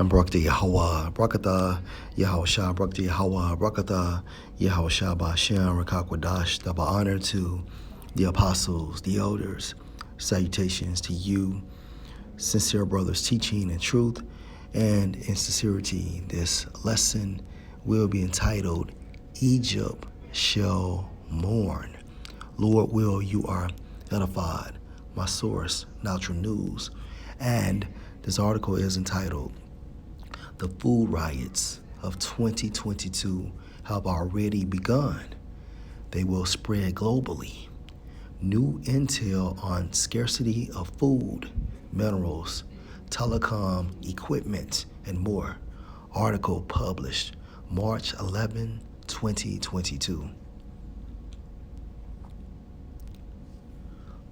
Barakatah Yahweh, Barakatah Yahushua, Barakatah Yahweh, Barakatah Yahushua Ba'ashem, Rakakwadash, double honor to the apostles, the elders, salutations to you, sincere brothers teaching in truth and in sincerity. This lesson will be entitled, Egypt Shall Mourn. Lord will, you are edified. My source, Natural News. And this article is entitled, The Food Riots of 2022 have already begun. They will spread globally. New intel on scarcity of food, minerals, telecom equipment, and more. Article published March 11, 2022.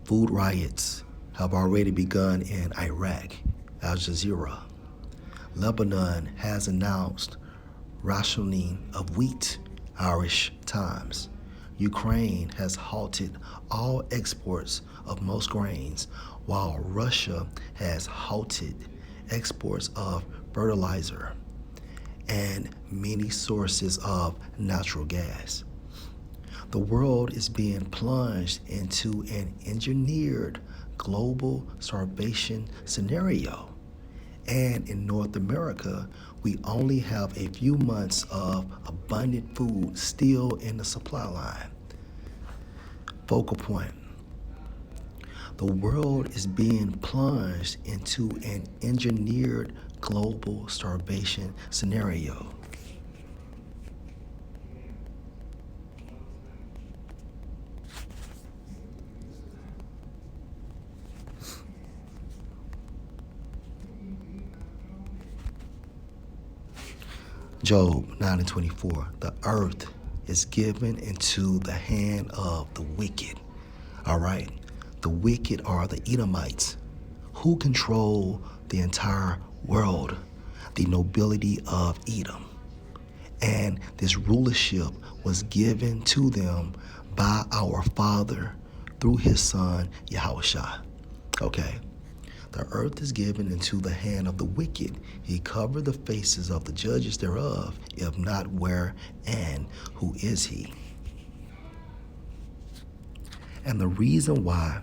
Food riots have already begun in Iraq, Al Jazeera. Lebanon has announced rationing of wheat, Irish Times. Ukraine has halted all exports of most grains, while Russia has halted exports of fertilizer and many sources of natural gas. The world is being plunged into an engineered global starvation scenario. And in North America, we only have a few months of abundant food still in the supply line. Focal point. The world is being plunged into an engineered global starvation scenario. Job 9:24, the earth is given into the hand of the wicked. All right, the wicked are the Edomites, who control the entire world, the nobility of Edom. And this rulership was given to them by our Father through his Son, Yahushua. Okay. The earth is given into the hand of the wicked. He covered the faces of the judges thereof, if not where and who is he? And the reason why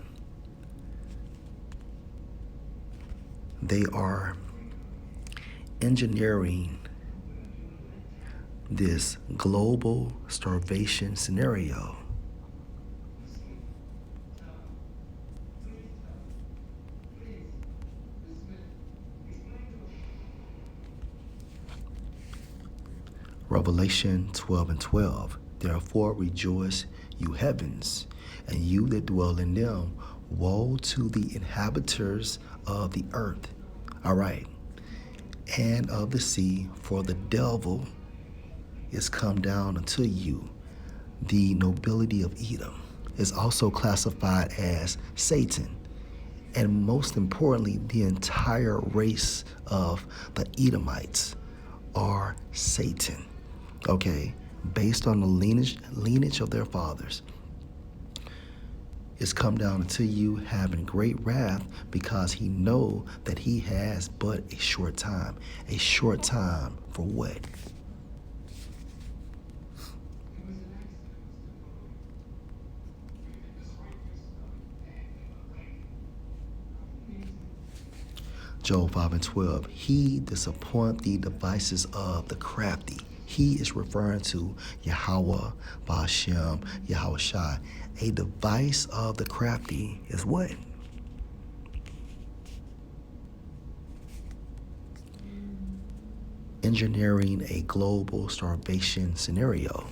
they are engineering this global starvation scenario Revelation 12:12. Therefore rejoice, you heavens, and you that dwell in them. Woe to the inhabitants of the earth. All right. And of the sea, for the devil is come down unto you. The nobility of Edom is also classified as Satan. And most importantly, the entire race of the Edomites are Satan. Okay, based on the lineage of their fathers, is come down unto you, having great wrath, because he know that he has but a short time. A short time for what? Job 5:12. He disappoint the devices of the crafty. He is referring to Yahweh, Ba'ashem, Yahushua. A device of the crafty is what? Engineering a global starvation scenario.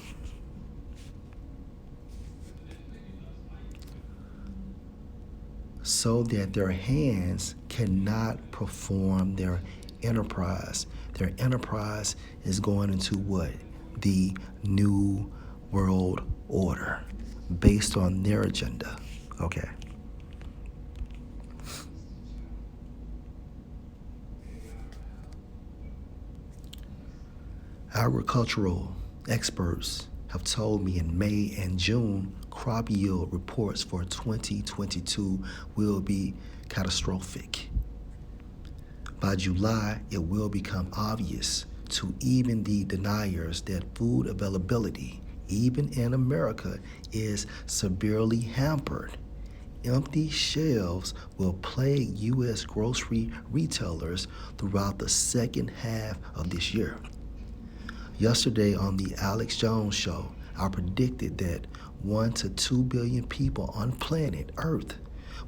So that their hands cannot perform their enterprise. Their enterprise is going into what? The New World Order, based on their agenda. Okay. Agricultural experts have told me in May and June, crop yield reports for 2022 will be catastrophic. By July, it will become obvious to even the deniers that food availability, even in America, is severely hampered. Empty shelves will plague U.S. grocery retailers throughout the second half of this year. Yesterday on the Alex Jones Show, I predicted that 1 to 2 billion people on planet Earth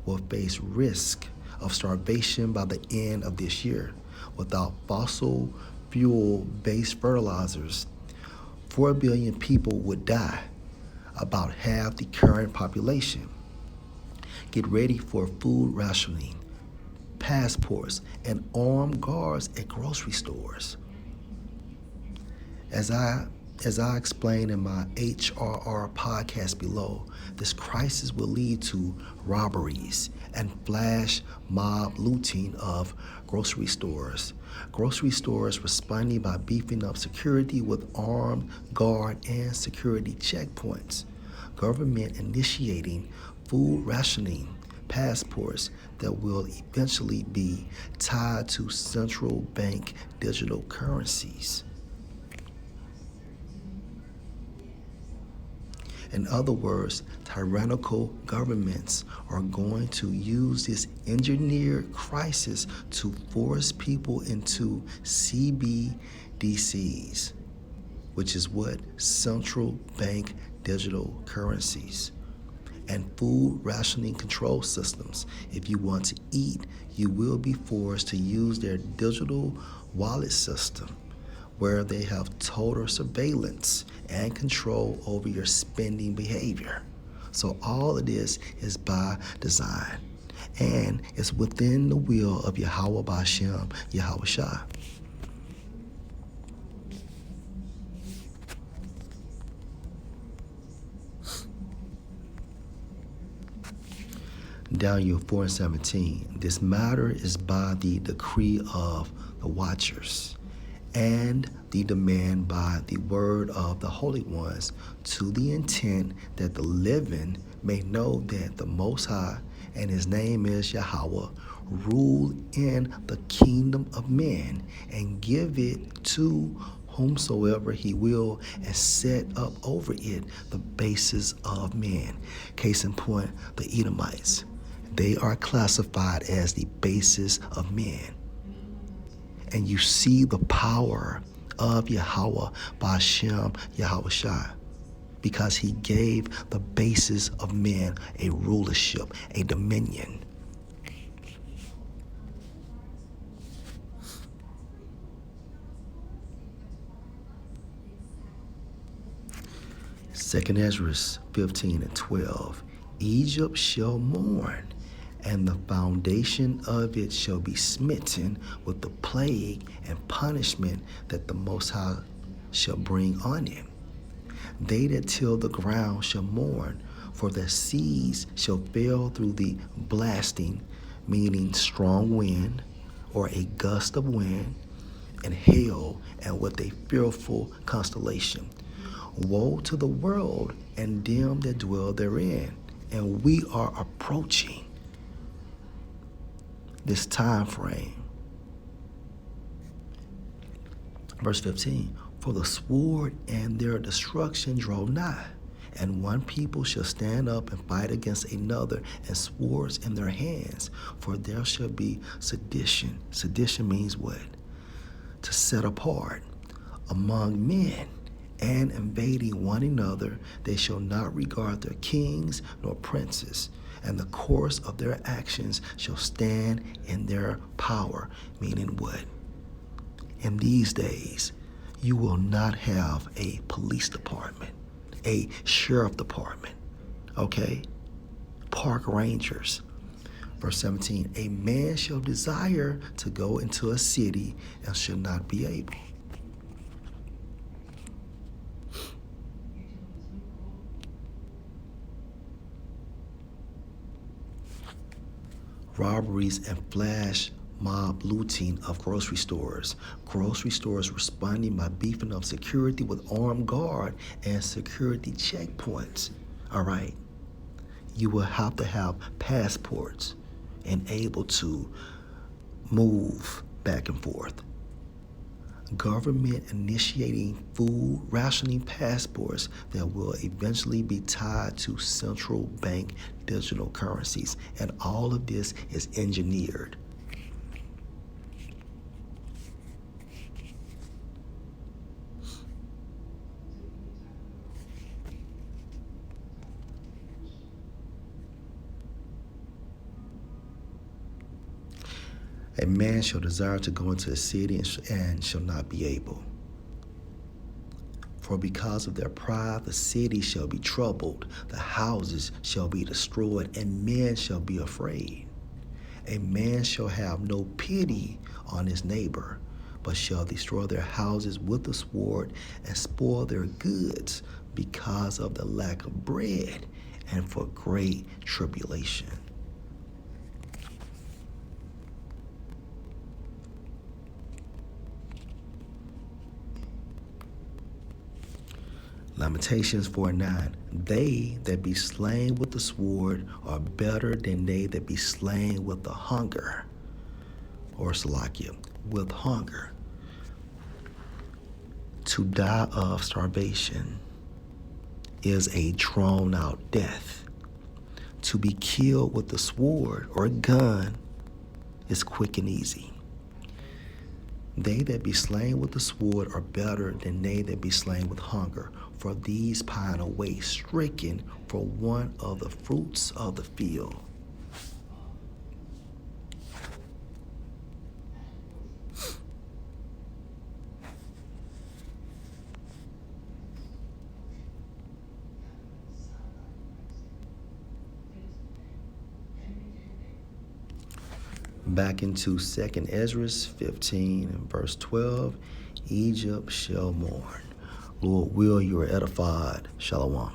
will face risk of starvation by the end of this year. Without fossil fuel-based fertilizers, 4 billion people would die, about half the current population. Get ready for food rationing, passports, and armed guards at grocery stores. As I explained in my HRR podcast below, this crisis will lead to robberies and flash mob looting of grocery stores. Grocery stores responding by beefing up security with armed guard and security checkpoints. Government initiating food rationing passports that will eventually be tied to central bank digital currencies. In other words, tyrannical governments are going to use this engineered crisis to force people into CBDCs, which is what? Central bank digital currencies, and food rationing control systems. If you want to eat, you will be forced to use their digital wallet system, where they have total surveillance and control over your spending behavior. So all of this is by design, and it's within the will of Yahweh Bashem, Yahweh Shai. Daniel 4:17. This matter is by the decree of the watchers and the demand by the word of the holy ones, to the intent that the living may know that the Most High, and his name is Yahweh, rule in the kingdom of men and give it to whomsoever he will, and set up over it the basis of men. Case in point, the Edomites. They are classified as the basis of men. And you see the power of Yahweh Bashem Yahweh Shai, because he gave the basis of men a rulership, a dominion. Second Ezra 15:12. Egypt shall mourn, and the foundation of it shall be smitten with the plague and punishment that the Most High shall bring on it. They that till the ground shall mourn, for the seeds shall fail through the blasting, meaning strong wind, or a gust of wind, and hail, and with a fearful constellation. Woe to the world and them that dwell therein. And we are approaching this time frame. Verse 15, for the sword and their destruction draw nigh, and one people shall stand up and fight against another, and swords in their hands, for there shall be sedition. Sedition means what? To set apart among men, and invading one another, they shall not regard their kings nor princes, and the course of their actions shall stand in their power. Meaning what? In these days, you will not have a police department, a sheriff department, okay? Park rangers. Verse 17, a man shall desire to go into a city and shall not be able. Robberies and flash mob looting of grocery stores. Grocery stores responding by beefing up security with armed guard and security checkpoints. All right. You will have to have passports and able to move back and forth. Government initiating food rationing passports that will eventually be tied to central bank digital currencies. And all of this is engineered. A man shall desire to go into a city and shall not be able. For because of their pride, the city shall be troubled, the houses shall be destroyed, and men shall be afraid. A man shall have no pity on his neighbor, but shall destroy their houses with the sword and spoil their goods because of the lack of bread and for great tribulation. Lamentations 4:9. They that be slain with the sword are better than they that be slain with the hunger. Or Salakia, with hunger. To die of starvation is a drawn out death. To be killed with the sword or gun is quick and easy. They that be slain with the sword are better than they that be slain with hunger, for these pine away stricken for one of the fruits of the field. Back into 2nd Ezra 15 and verse 12, Egypt shall mourn. Lord, will you are edified. Shalom.